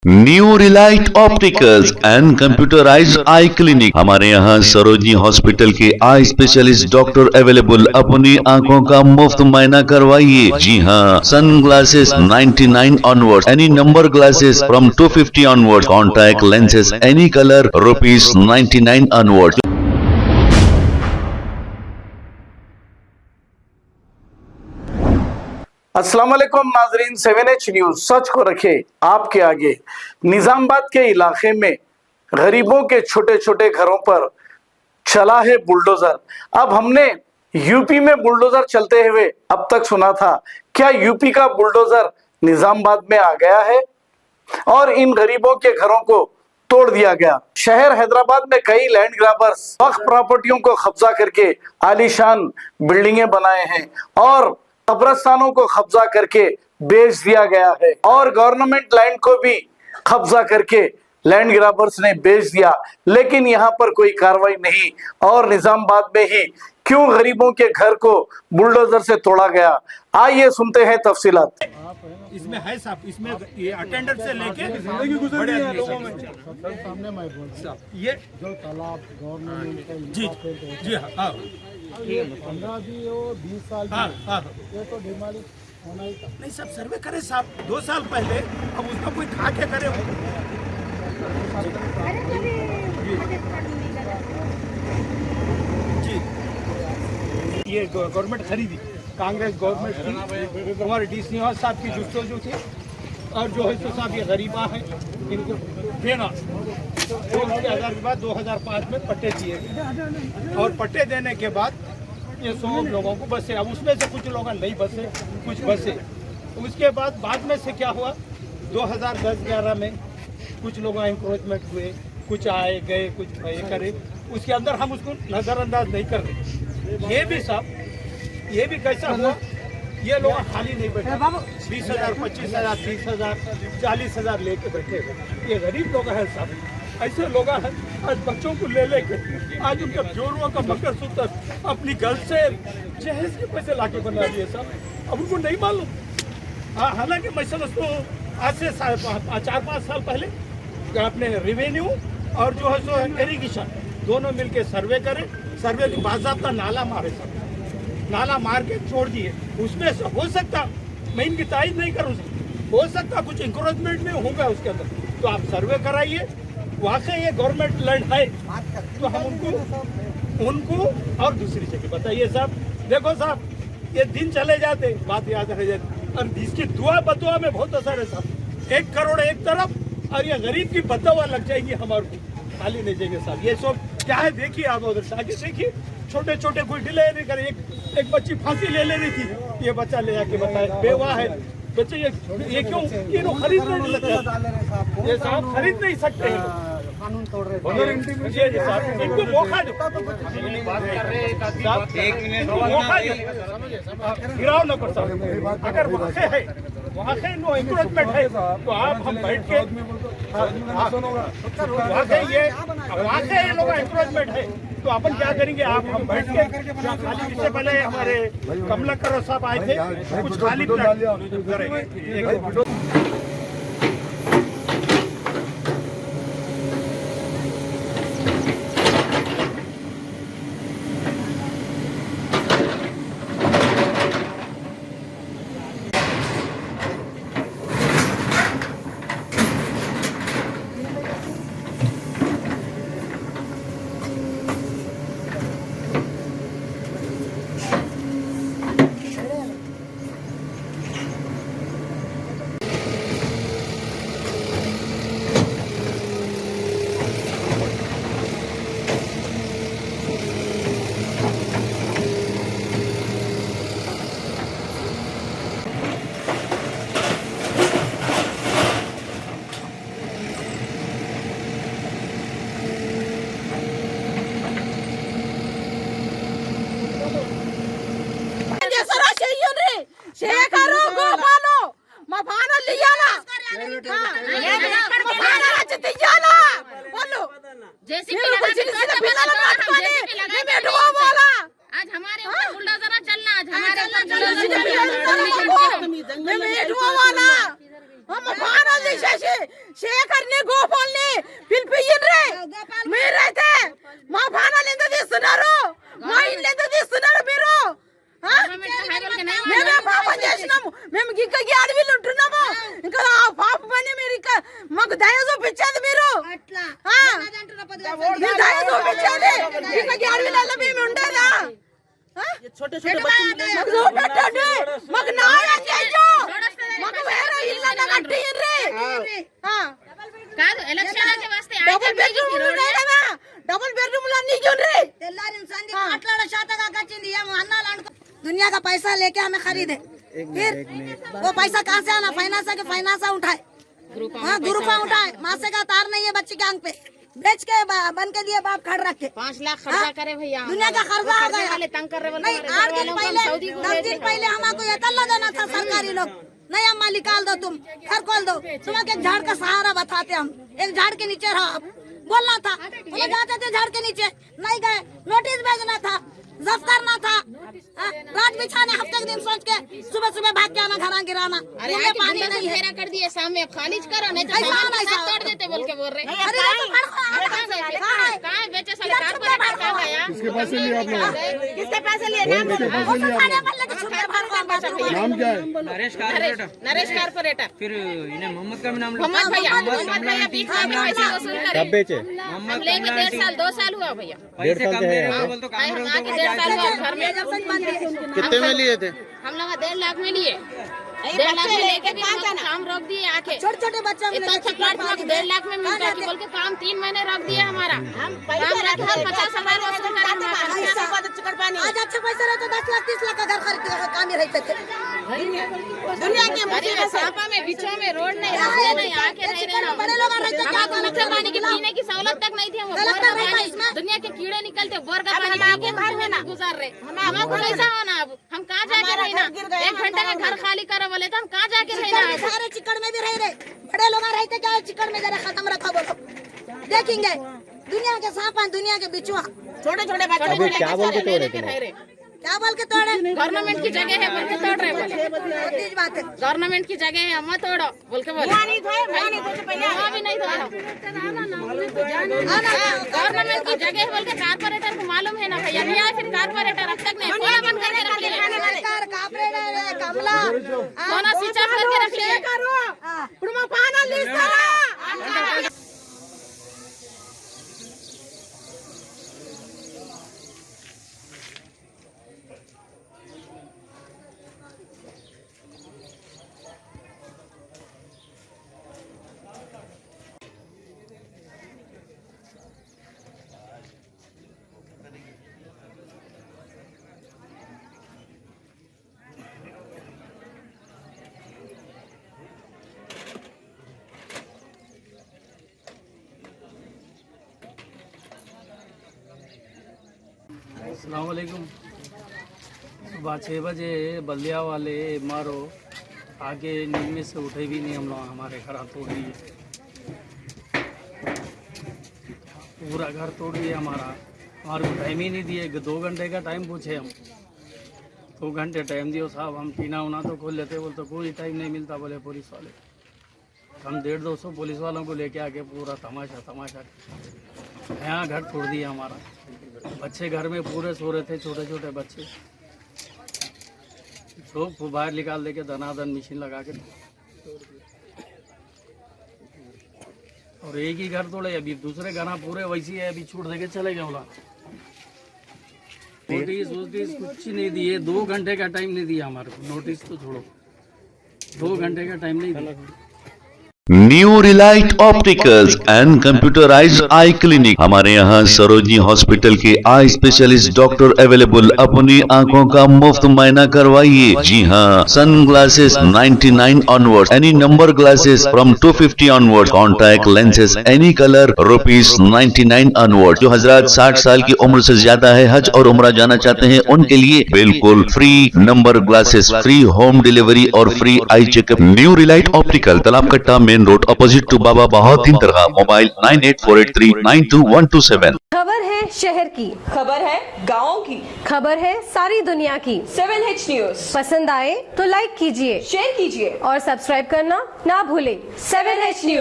New Relight opticals and computerised I clinic. हमारे यहाँ Sarojini hospital के आई स्पेशलिस्ट डॉक्टर अवेलेबल। अपनी आंखों का मुफ्त मुआयना करवाइए। जी हाँ, sun glasses 99 onward, any number glasses from 250 onward, contact lenses any colour ₹99 onward. अस्सलाम वालेकुम नाजरीन, 7H न्यूज सच को रखे आपके आगे। निजामाबाद के इलाके में गरीबों के छोटे छोटे घरों पर चला है बुलडोजर। अब हमने यूपी में बुलडोजर चलते हुए अब तक सुना था, क्या यूपी का बुलडोजर निजामाबाद में आ गया है और इन गरीबों के घरों को तोड़ दिया गया। शहर हैदराबाद में कई लैंड ग्रैबर्स वक्फ प्रॉपर्टियों को कब्जा करके आलीशान बिल्डिंगें बनाए हैं और कब्रस्तानों को कब्जा करके बेच दिया गया है और गवर्नमेंट लैंड को भी कब्जा करके लैंड ग्रैबर्स ने बेच दिया, लेकिन यहाँ पर कोई कार्रवाई नहीं। और निजामाबाद में ही क्यों गरीबों के घर को बुलडोजर से तोड़ा गया, आइए सुनते हैं तफसीलात। इसमें है साहब, इसमें ये अटेंडर से लेके बड़े लोगों में ये जो तालाब गवर्नमेंट जी जी हाँ 15 भी हो 20 साल हाँ भी हाँ ये तो डिमालिश होना ही था। नहीं सब सर्वे करे साहब 2 साल पहले, अब उसका कोई खा के करे जी। ये गवर्नमेंट खरीदी, कांग्रेस गवर्नमेंट थी, हमारे डी श्रीनिवास साहब की जो थी, और जो है तो साहब ये गरीबा है, इनको देना। तो उसके आधार के बाद 2005 में पट्टे दिए गए और पट्टे देने के बाद ये 100 लोगों को बसे। अब उसमें से कुछ लोग नहीं बसे, कुछ बसे। उसके बाद में से क्या हुआ, 2010-11 में कुछ लोग इंक्रोचमेंट हुए, कुछ आए गए, कुछ ये करे, उसके अंदर हम उसको नज़रअंदाज नहीं कर रहे। ये भी साहब, ये भी कैसा हुआ, ये लोग खाली नहीं बैठे, 20,000, 25,000, 30,000, 40,000 लेके बैठे। ये गरीब लोग हैं साहब, ऐसे लोग हैं आज बच्चों को ले लेके आज उनके जोड़ों का मंगलसूत्र अपनी गर्ल से जहेज के पैसे लाके बना दिए साहब। अब उनको नहीं मालूम। हाँ, हालांकि मैं समझता हूँ आज से 4-5 साल पहले अपने रेवेन्यू और जो है सो इरिगेशन दोनों मिलके सर्वे करें, सर्वे के बाज़ाब्ता नाला मारे सब, नाला मार के छोड़ दिए। उसमें से हो सकता, मैं इनकी तारीफ नहीं करूँ, हो सकता कुछ इंक्रोचमेंट में होगा उसके अंदर, तो आप सर्वे कराइए। वाकई ये गवर्नमेंट लैंड है तो हम उनको और दूसरी जगह बताइए साहब। देखो साहब, ये दिन चले जाते, बात याद रह जाती, और इसकी दुआ बदुआ में बहुत असर है साहब। 1 करोड़ एक तरफ और ये गरीब की बददुआ लग जाएगी हमारे को, खाली नहीं जाएंगे साहब। ये सब क्या है देखिए आप उधर से आगे देखिए, छोटे छोटे कोई डिले नहीं करे। एक बच्ची फांसी ले लेनी थी, ये बच्चा ले जाके बताए बेवा है बच्चे। ये क्यों ये लोग खरीद नहीं सकते, ये साहब खरीद नहीं सकते हैं, कानून तोड़ रहे इनको मौका दो, गिराव न कर सकते। अगर वाकई नो इंक्रोचमेंट है तो आप हम बैठ के वाकई लोग इंक्रोचमेंट है तो अपन क्या करेंगे, आप हम बैठ के खाली, इससे पहले हमारे कमलाकर साहब आए थे, कुछ खाली करेंगे। शेखरो गोपालो मफाना लियाला मफाना रचतियाला बोलो जैसे आज हमारे ऊपर बुलडोजर चलना, आज हमारे ऊपर बुलडोजर చేయకర్ని గోపాల్ని పిలిపియ్యండ్రి మీరైతే మా బాణాలు ఎంత తీస్తున్నారు మా ఇల్లు ఎంత తీస్తున్నారు మీరు మేమే పాపం చేసినాము మేము ఇంకా ఈ అడవిలో ఉంటున్నాము ఇంకా ఆ పాప పని మీరు ఇంకా మాకు దయ చూపించేది మీరు మీరు దయ చూపించేది ఇంకా ఈ అడవిలో మేము ఉండేదా మాకు చూపెట్టండి మాకు న్యాయం చేయండి మాకు వేరే ఇల్లు కట్టియ్యండి కాదు ఎలక్షన్ के वास्ते డబుల్ బెడ్రూమ్ ఉన్నాయి కదా డబుల్ బెడ్రూమ్ అన్ని ఇవ్వండి తెల్లారిన సంధి మాట్లాడ శాతగా కచ్చింది ఏమో అన్నాలు అనుకో दुनिया का पैसा लेके हमें खरीदे फिर वो पैसा कहाँ से आना फाइनेंस उठाए ग्रुपा उठाए मासे का तार नहीं है बच्चे के आंख पे बेच के बन के दिए बाप खड़ रखे 5 लाख खर्चा करे भैया दुनिया का खर्चा आ गया तंग कर रहे नहीं 8 दिन पहले 10 दिन पहले हमको ये तल्ला देना था सरकारी लोग नहीं अम्मा निकाल दो तुम घर खोल दो तुम्हें एक झाड़ का सहारा बताते हम एक झाड़ के नीचे रहो बोलना था बोले जाते थे झाड़ के नीचे नहीं गए नोटिस भेजना था जब्त करना था रात बिछाने हफ्ते के दिन सोच के सुबह सुबह भाग के आना घर गिराना अरे आज पानी नहीं घेरा कर दिए सामने खालिज करो नहीं तो सामान तोड़ देते बोल के बोल रहे कहाँ बेचे सरकार पर कहाँ गया किसके पैसे लिए आप लोग किसके पैसे लिए नाम क्या है नरेश कारपोरेटर फिर इन्हें मोहम्मद का भी नाम मोहम्मद भैया बीच में पैसे वसूल करे कब बेचे हम लेके 1.5 साल 2 साल हुआ भैया पैसे कम दे रहे हो बोल तो काम हम आके 1.5 साल हुआ घर में कितने में लिए थे हम लोग 1.5 लाख में लिए 1.5 लाख में लेके भी काम रोक दिए आके छोटे छोटे बच्चे इतना अच्छा प्लाट 1.5 लाख में मिलता है बोल के काम 3 महीने रोक दिया हमारा काम रखा 50,000 वसूल करा आज अच्छे पैसे रहे तो 10 लाख 30 लाख का घर खरीद काम ही रहते थे दुनिया के सापा में बीचों में रोड नहीं रास्ते नहीं आके रह रहे बड़े लोग रहते क्या हमको मीठे पानी की पीने की सहूलत तक नहीं थी हम बोर का पानी दुनिया के कीड़े निकलते बोर का पानी पी के घर में ना गुजार रहे हमको कैसा होना अब हम कहाँ जाके रहना 1 घंटे में घर खाली करो बोले तो हम कहाँ जाके रहना सारे चिकन में भी रह रहे बड़े लोग रहते क्या चिकन में जरा खत्म रखा बोलो देखेंगे दुनिया के सांप दुनिया के बिचुआ छोटे छोटे बच्चे क्या बोल के तोड़े क्या बोल के तोड़े गवर्नमेंट की जगह है बोल के तोड़ रहे बोले तीज बात है गवर्नमेंट की जगह है मत तोड़ो बोल के बोले वहाँ भी नहीं तोड़ो गवर्नमेंट की जगह है बोल के कारपोरेटर को मालूम है ना भैया नहीं आए फिर कारपोरेटर अब तक नहीं फोन बंद करके रख लिया कमला फोन स्विच ऑफ करके रख लिया अस्सलामुअलैकुम। सुबह 6 बजे बल्दिया वाले मारो आके नींद में से उठे भी नहीं हम लोग हमारे घर तोड़ दिए पूरा घर तोड़ दिया हमारा को टाइम ही नहीं दिए 2 घंटे का टाइम पूछे हम 2 घंटे टाइम दियो साहब हम पीना उना तो खोल लेते बोलते कोई टाइम नहीं मिलता बोले पुलिस वाले हम 150-200 पुलिस वालों को लेके आके पूरा तमाशा यहाँ घर तोड़ दिया हमारा बच्चे घर में पूरे सो रहे थे छोटे छोटे बच्चे सब बाहर निकाल दे के दनादन मशीन लगा के और एक ही घर तोड़े अभी दूसरे गाना पूरे वैसी है अभी छूट दे के चले गए बोला नोटिस कुछ नहीं दिए 2 घंटे का टाइम नहीं दिया हमारे को नोटिस तो छोड़ो 2 घंटे का टाइम नहीं दिया new Relight opticals and computerised I clinic हमारे यहाँ सरोजनी हॉस्पिटल के आई स्पेशलिस्ट डॉक्टर अवेलेबल अपनी आंखों का मुफ्त मायना करवाइए। जी हाँ, sun glasses 99 onward, any number glasses from 250 onward, contact lenses any colour ₹99 onward. जो हजरात 60 साल की उम्र से ज्यादा है, हज और उम्रा जाना चाहते हैं, उनके लिए बिल्कुल free number glasses, free home delivery और free eye checkup. New relight optical, Talab Katta, main road, opposite to Baba Bahauddin दरगाह। मोबाइल 9848392127। खबर है शहर की, खबर है गाँव की, खबर है सारी दुनिया की। 7H न्यूज पसंद आए तो लाइक कीजिए, शेयर कीजिए और सब्सक्राइब करना ना भूले। 7H news.